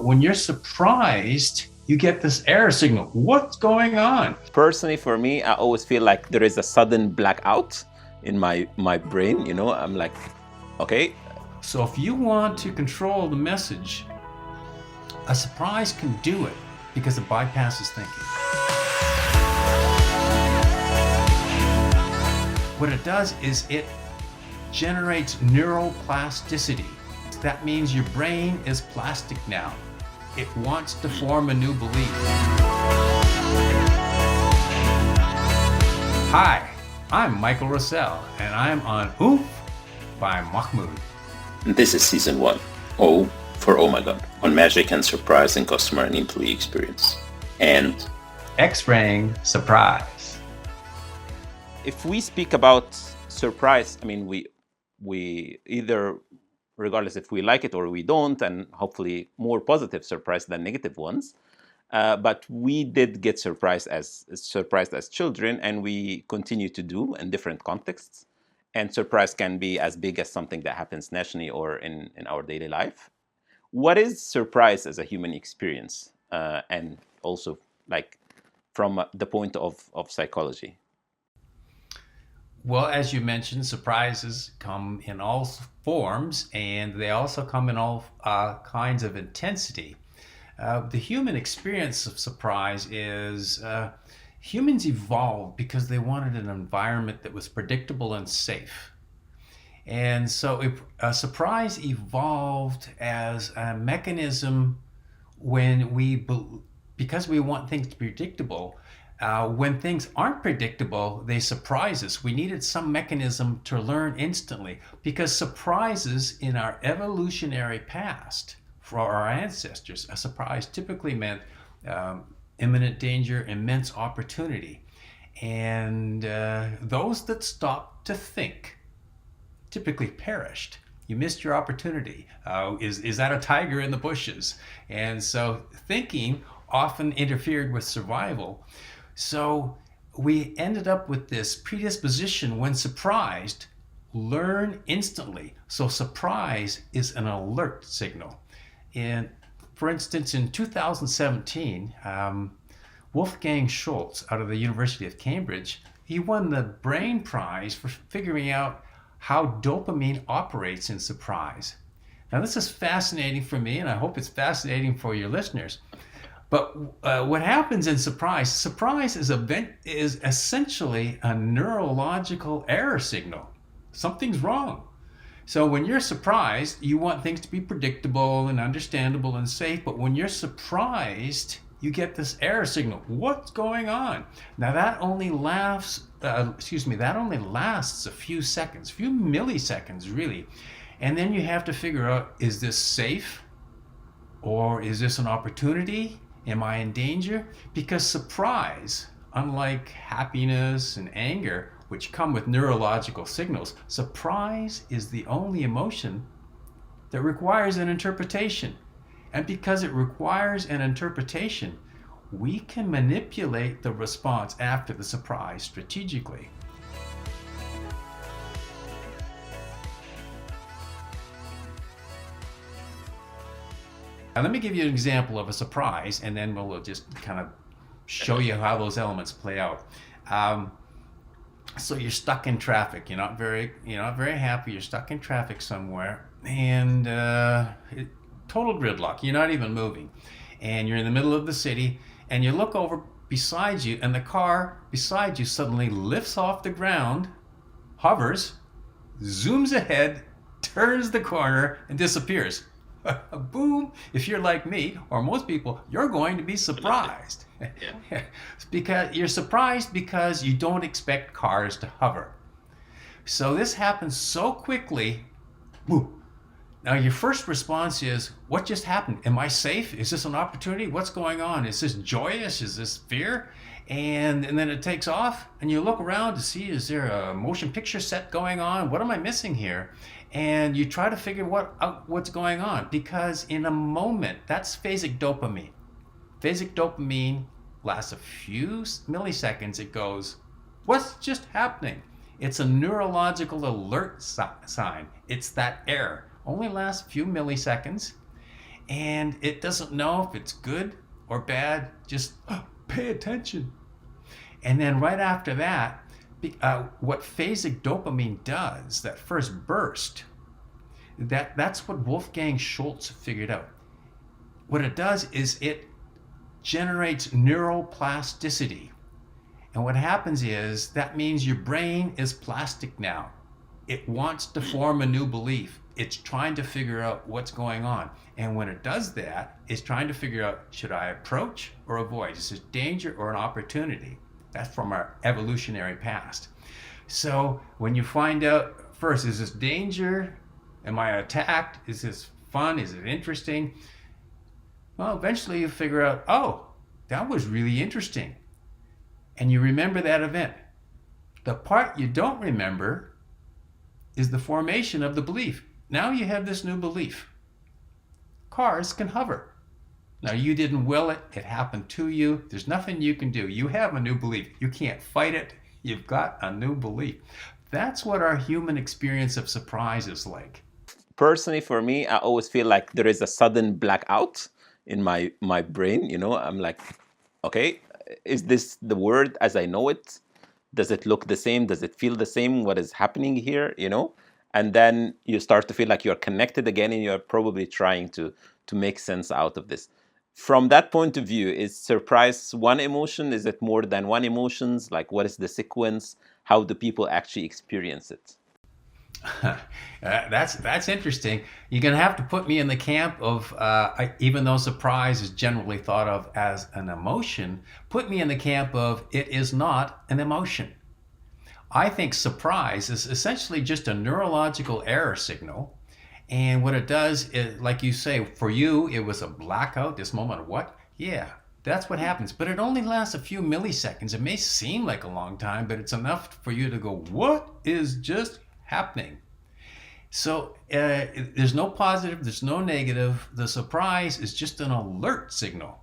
when you're surprised, you get this error signal. What's going on? Personally, for me, I always feel like there is a sudden blackout in my brain. I'm like, okay. So if you want to control the message, a surprise can do it because it bypasses thinking. What it does is it generates neuroplasticity. That means your brain is plastic now. It wants to form a new belief. Hi, I'm Michael Rousell, and I'm on OOMPH by Mahmoud. This is Season 1, O for Oh My God, on magic and surprise in customer and employee experience. And X-raying surprise. If we speak about surprise, I mean, we either, regardless if we like it or we don't, and hopefully more positive surprise than negative ones, but we did get surprised as children, and we continue to do in different contexts. And surprise can be as big as something that happens nationally or in our daily life. What is surprise as a human experience? And also, like, from the point of psychology? Well, as you mentioned, surprises come in all forms, and they also come in all kinds of intensity. The human experience of surprise is humans evolved because they wanted an environment that was predictable and safe. And so a surprise evolved as a mechanism because we want things to be predictable. When things aren't predictable, they surprise us. We needed some mechanism to learn instantly, because surprises in our evolutionary past, for our ancestors, a surprise typically meant imminent danger, immense opportunity. And those that stopped to think typically perished. You missed your opportunity. Is that a tiger in the bushes? And so thinking often interfered with survival. So we ended up with this predisposition: when surprised, learn instantly. So surprise is an alert signal. And for instance, in 2017, Wolfgang Schultz out of the University of Cambridge, he won the Brain Prize for figuring out how dopamine operates in surprise. Now, this is fascinating for me, and I hope it's fascinating for your listeners. But what happens in surprise is essentially a neurological error signal. Something's wrong. So when you're surprised, you want things to be predictable and understandable and safe. But when you're surprised, you get this error signal. What's going on? Now that only lasts a few seconds, few milliseconds really. And then you have to figure out, is this safe? Or is this an opportunity? Am I in danger? Because surprise, unlike happiness and anger, which come with neurological signals, surprise is the only emotion that requires an interpretation. And because it requires an interpretation, we can manipulate the response after the surprise strategically. Now, let me give you an example of a surprise, and then we'll just kind of show you how those elements play out. So you're stuck in traffic. You're not very happy. You're stuck in traffic somewhere, and total gridlock. You're not even moving, and you're in the middle of the city, and you look over beside you, and the car beside you suddenly lifts off the ground, hovers, zooms ahead, turns the corner, and disappears. Boom! If you're like me, or most people, you're going to be surprised. Yeah. Because you're surprised because you don't expect cars to hover. So this happens so quickly. Boom! Now your first response is, what just happened? Am I safe? Is this an opportunity? What's going on? Is this joyous? Is this fear? And then it takes off, and you look around to see, is there a motion picture set going on? What am I missing here? And you try to figure out what's going on, because in a moment, that's phasic dopamine. Phasic dopamine lasts a few milliseconds. It goes, what's just happening? It's a neurological alert sign. It's that error. Only lasts a few milliseconds. and it doesn't know if it's good or bad. Just pay attention. And then right after that, what phasic dopamine does, that first burst, that's what Wolfgang Schultz figured out. What it does is it generates neuroplasticity. And what happens is that means your brain is plastic now. It wants to form a new belief. It's trying to figure out what's going on. And when it does that, it's trying to figure out, should I approach or avoid? Is this danger or an opportunity? That's from our evolutionary past. So when you find out first, is this danger? Am I attacked? Is this fun? Is it interesting? Well, eventually you figure out, oh, that was really interesting. And you remember that event. The part you don't remember is the formation of the belief. Now you have this new belief. Cars can hover. Now you didn't will it. It happened to you. There's nothing you can do. You have a new belief. You can't fight it. You've got a new belief. That's what our human experience of surprise is like. Personally, for me, I always feel like there is a sudden blackout in my brain. You know, I'm like, okay, is this the word as I know it? Does it look the same? Does it feel the same? What is happening here? You know, and then you start to feel like you're connected again, and you're probably trying to make sense out of this. From that point of view, is surprise one emotion? Is it more than one emotions? Like, what is the sequence? How do people actually experience it? That's interesting. You're going to have to put me in the camp of, even though surprise is generally thought of as an emotion, put me in the camp of it is not an emotion. I think surprise is essentially just a neurological error signal. And what it does is, like you say, for you, it was a blackout, this moment of what? Yeah, that's what happens. But it only lasts a few milliseconds. It may seem like a long time, but it's enough for you to go, what is just happening? So there's no positive, there's no negative. The surprise is just an alert signal.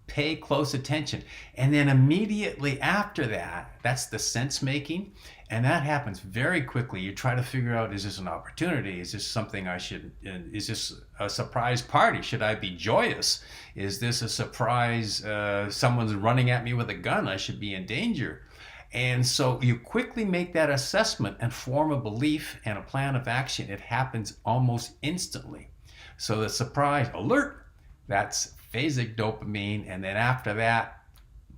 Pay close attention. And then immediately after that, that's the sense making. And that happens very quickly. You try to figure out, is this an opportunity? Is this something I should, is this a surprise party? Should I be joyous? Is this a surprise, someone's running at me with a gun? I should be in danger. And so you quickly make that assessment and form a belief and a plan of action. It happens almost instantly. So the surprise alert, that's phasic dopamine. And then after that,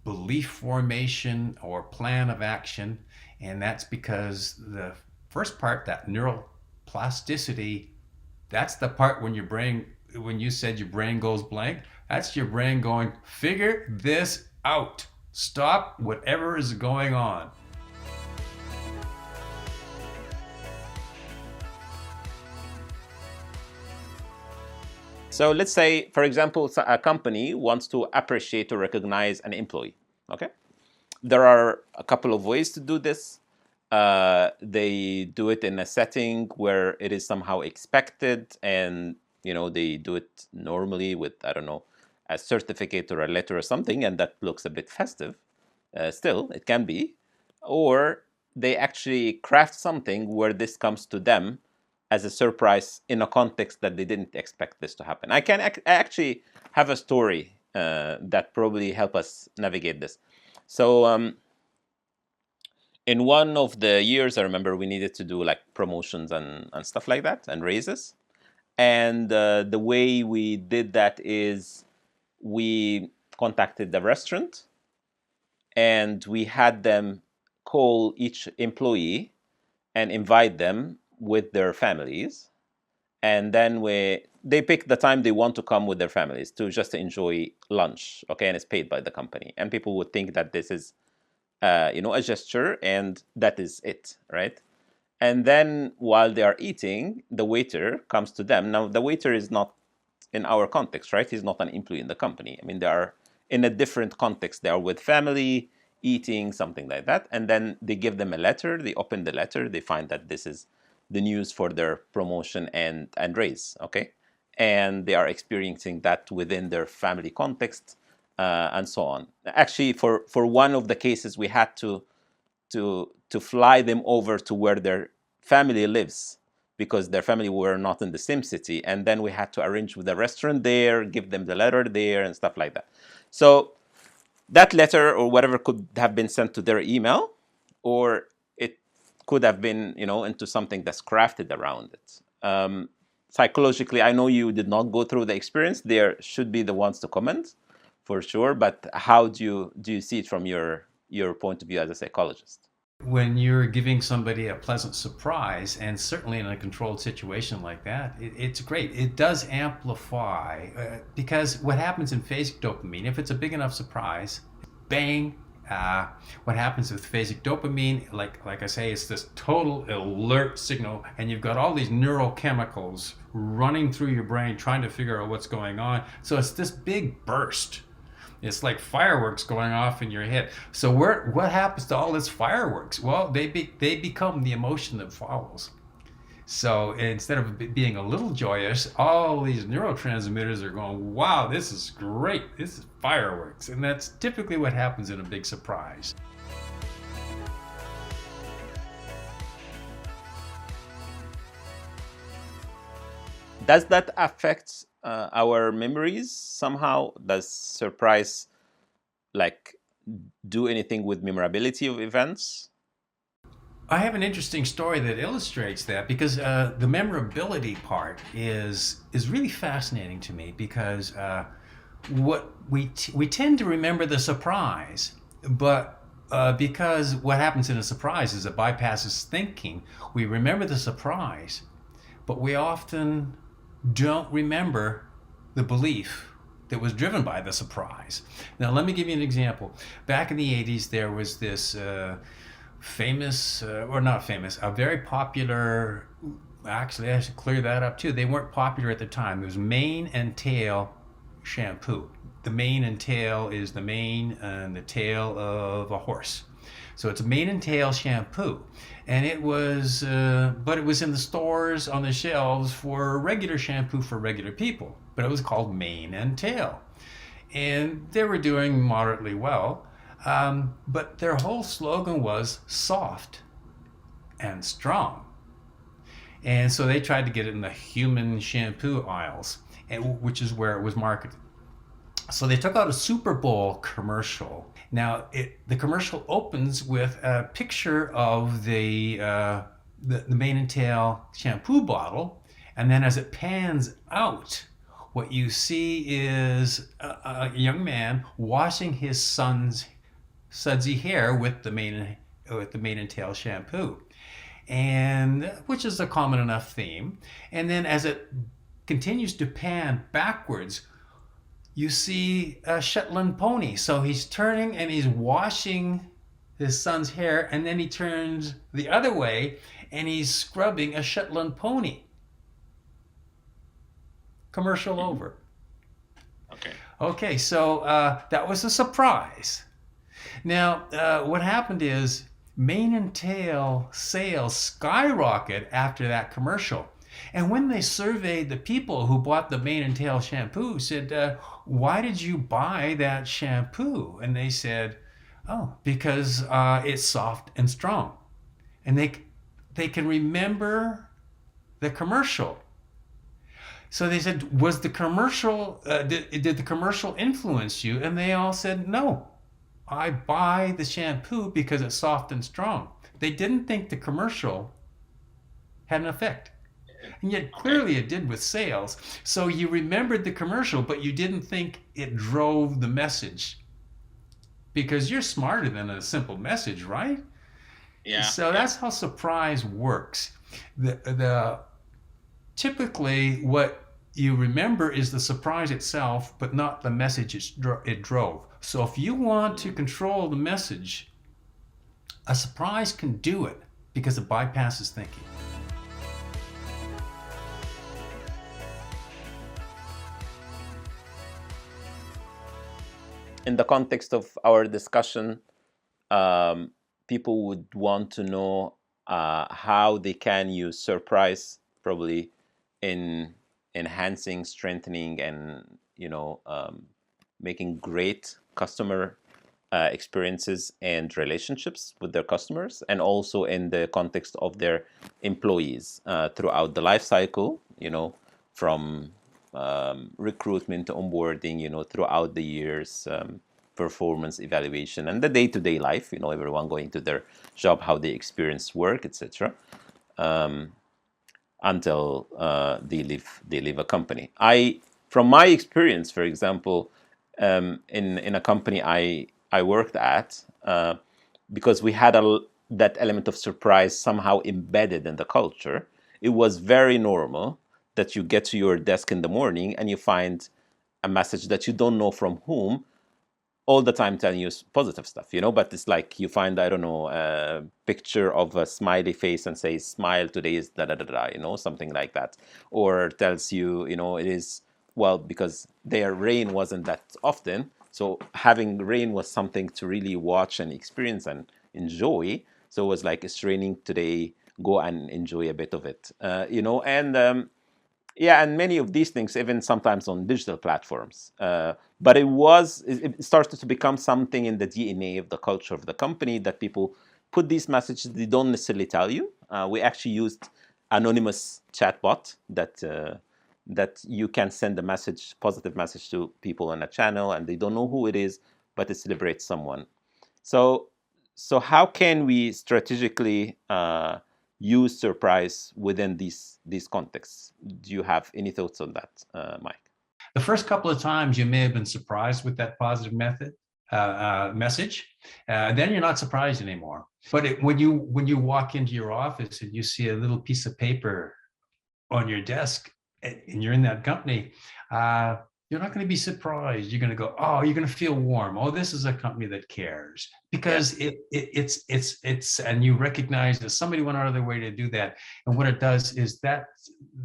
belief formation or plan of action. And that's because the first part, that neuroplasticity, that's the part when your brain, when you said your brain goes blank, that's your brain going, figure this out. Stop whatever is going on. So let's say, for example, a company wants to appreciate or recognize an employee. Okay, there are a couple of ways to do this. They do it in a setting where it is somehow expected, and they do it normally with, I don't know, a certificate or a letter or something, and that looks a bit festive. Still, it can be. Or they actually craft something where this comes to them as a surprise in a context that they didn't expect this to happen. I actually have a story that probably help us navigate this. So in one of the years, I remember we needed to do like promotions and stuff like that, and raises. And the way we did that is we contacted the restaurant, and we had them call each employee and invite them with their families. And then they pick the time they want to come with their families to just enjoy lunch, okay? And it's paid by the company. And people would think that this is, a gesture, and that is it, right? And then while they are eating, the waiter comes to them. Now, the waiter is not in our context, right? He's not an employee in the company. I mean, they are in a different context. They are with family, eating, something like that. And then they give them a letter. They open the letter. They find that this is the news for their promotion and raise, okay? And they are experiencing that within their family context, and so on. Actually, for one of the cases, we had to fly them over to where their family lives, because their family were not in the same city, and then we had to arrange with the restaurant there, give them the letter there, and stuff like that. So that letter or whatever could have been sent to their email, or it could have been, into something that's crafted around it. Psychologically, I know you did not go through the experience. There should be the ones to comment, for sure. But how do you see it from your point of view as a psychologist? When you're giving somebody a pleasant surprise, and certainly in a controlled situation like that, it's great. It does amplify because what happens in phasic dopamine, if it's a big enough surprise, bang. What happens with phasic dopamine, like I say, it's this total alert signal, and you've got all these neurochemicals running through your brain trying to figure out what's going on. So it's this big burst. It's like fireworks going off in your head. So what happens to all this fireworks? Well, they become the emotion that follows. So instead of being a little joyous, all these neurotransmitters are going, wow, this is great. This is fireworks. And that's typically what happens in a big surprise. Does that affect our memories somehow? Does surprise do anything with memorability of events? I have an interesting story that illustrates that, because the memorability part is really fascinating to me, because what we tend to remember the surprise, but because what happens in a surprise is it bypasses thinking. We remember the surprise, but we often don't remember the belief that was driven by the surprise. Now, let me give you an example. Back in the 80s, there was this famous, or not famous, a very popular, actually I should clear that up too. They weren't popular at the time. It was mane and tail shampoo. The mane and tail is the mane and the tail of a horse. So it's a mane and tail shampoo. And it was, but it was in the stores on the shelves for regular shampoo for regular people. But it was called mane and tail. And they were doing moderately well. But their whole slogan was soft and strong. And so they tried to get it in the human shampoo aisles, which is where it was marketed. So they took out a Super Bowl commercial. Now, the commercial opens with a picture of the mane and tail shampoo bottle. And then as it pans out, what you see is a young man washing his son's sudsy hair with the mane and tail shampoo, and which is a common enough theme. And then as it continues to pan backwards, you see a Shetland pony. So he's turning and he's washing his son's hair, and then he turns the other way and he's scrubbing a Shetland pony. Commercial over. Okay, so that was a surprise. Now, what happened is mane and tail sales skyrocket after that commercial. And when they surveyed the people who bought the mane and tail shampoo, said, why did you buy that shampoo? And they said, oh, because it's soft and strong. And they can remember the commercial. So they said, was the commercial, did the commercial influence you? And they all said, no, I buy the shampoo because it's soft and strong. They didn't think the commercial had an effect. And yet clearly it did with sales. So you remembered the commercial, but you didn't think it drove the message. Because you're smarter than a simple message, right? Yeah. So that's how surprise works. Typically what you remember is the surprise itself, but not the message it drove. So if you want to control the message, a surprise can do it because it bypasses thinking. In the context of our discussion, people would want to know how they can use surprise probably in enhancing, strengthening, and making great customer experiences and relationships with their customers, and also in the context of their employees throughout the life cycle, from recruitment to onboarding, throughout the years, performance evaluation, and the day-to-day life, everyone going to their job, how they experience work, etc. Until they leave a company. From my experience, for example, in a company I worked at, because we had that element of surprise somehow embedded in the culture, it was very normal that you get to your desk in the morning and you find a message that you don't know from whom, all the time telling you positive stuff, but it's like you find, I don't know, a picture of a smiley face and says, smile, today is da da da da, something like that. Or tells you, it is, well, because their rain wasn't that often, so having rain was something to really watch and experience and enjoy. So it was like, it's raining today, go and enjoy a bit of it, and yeah, and many of these things, even sometimes on digital platforms. But it started to become something in the DNA of the culture of the company, that people put these messages, they don't necessarily tell you. We actually used anonymous chatbot that you can send a message, positive message, to people on a channel, and they don't know who it is, but it celebrates someone. So how can we strategically use surprise within these contexts? Do you have any thoughts on that, Mike? The first couple of times you may have been surprised with that positive message. Then you're not surprised anymore. But when you walk into your office and you see a little piece of paper on your desk and you're in that company, you're not going to be surprised. You're going to go, oh, you're going to feel warm. Oh, this is a company that cares, because it's and you recognize that somebody went out of their way to do that. And what it does is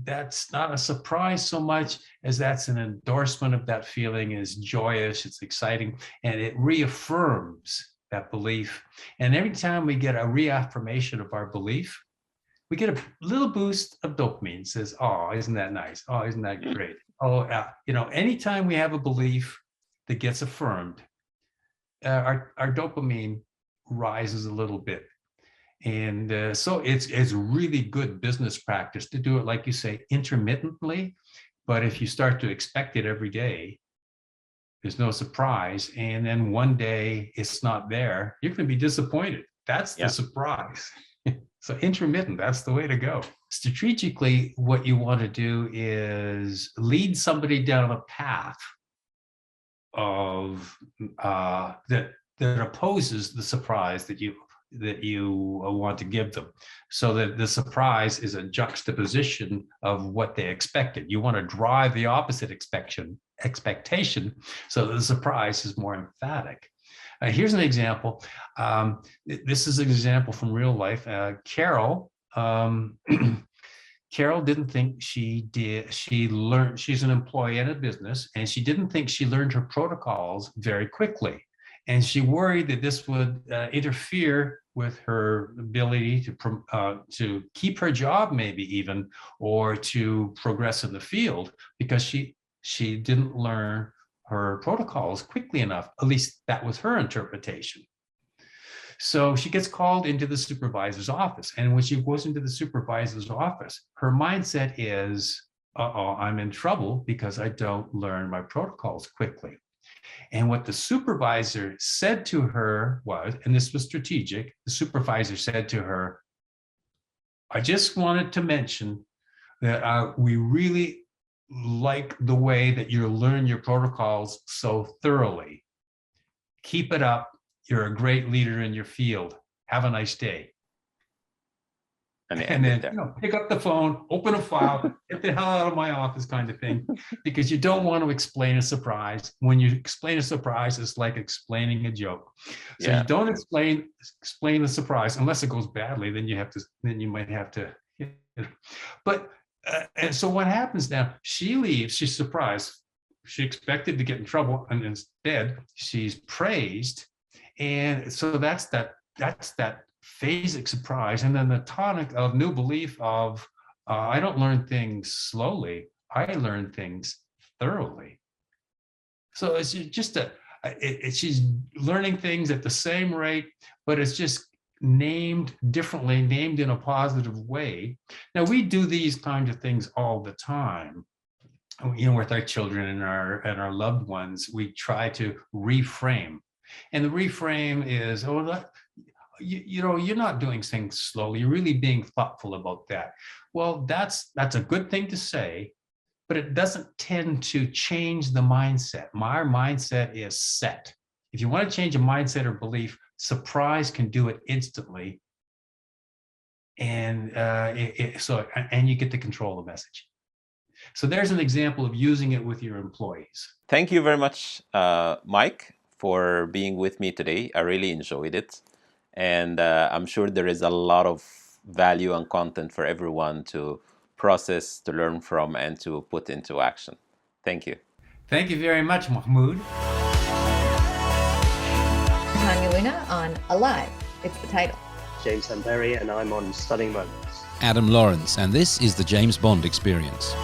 that's not a surprise so much as that's an endorsement of that feeling. It's joyous, it's exciting, and it reaffirms that belief. And every time we get a reaffirmation of our belief, we get a little boost of dopamine. It says, oh, isn't that nice? Oh, isn't that great? Oh, anytime we have a belief that gets affirmed, our dopamine rises a little bit. And so it's really good business practice to do it, like you say, intermittently. But if you start to expect it every day, there's no surprise. And then one day it's not there, you're going to be disappointed. That's the surprise. So intermittent, that's the way to go. Strategically, what you want to do is lead somebody down a path of that opposes the surprise that you want to give them, so that the surprise is a juxtaposition of what they expected. You want to drive the opposite expectation, so that the surprise is more emphatic. Here's an example. This is an example from real life. Carol didn't think she learned, she's an employee in a business, and she didn't think she learned her protocols very quickly. And she worried that this would interfere with her ability to keep her job, maybe even, or to progress in the field, because she didn't learn her protocols quickly enough. At least that was her interpretation. So she gets called into the supervisor's office. And when she goes into the supervisor's office, her mindset is, uh-oh, I'm in trouble because I don't learn my protocols quickly. And what the supervisor said to her was, and this was strategic, the supervisor said to her, I just wanted to mention that we really like the way that you learn your protocols so thoroughly. Keep it up. You're a great leader in your field. Have a nice day. And then pick up the phone, open a file, get the hell out of my office, kind of thing, because you don't want to explain a surprise. When you explain a surprise, it's like explaining a joke. So you don't explain the surprise unless it goes badly. Then you might have to. But and so what happens now? She leaves. She's surprised. She expected to get in trouble, and instead she's praised. And so that's that phasic surprise. And then the tonic of new belief of I don't learn things slowly, I learn things thoroughly. So it's just She's learning things at the same rate, but it's just named differently, named in a positive way. Now, we do these kinds of things all the time. With our children and our loved ones, we try to reframe. And the reframe is, you're not doing things slowly. You're really being thoughtful about that. Well, that's a good thing to say, but it doesn't tend to change the mindset. My mindset is set. If you want to change a mindset or belief, surprise can do it instantly. And and you get to control the message. So there's an example of using it with your employees. Thank you very much, Mike, for being with me today. I really enjoyed it. And I'm sure there is a lot of value and content for everyone to process, to learn from, and to put into action. Thank you. Thank you very much, Mahmoud. Tanya Luna on Alive. It's the title. James Samberi, and I'm on Stunning Moments. Adam Lawrence, and this is the James Bond Experience.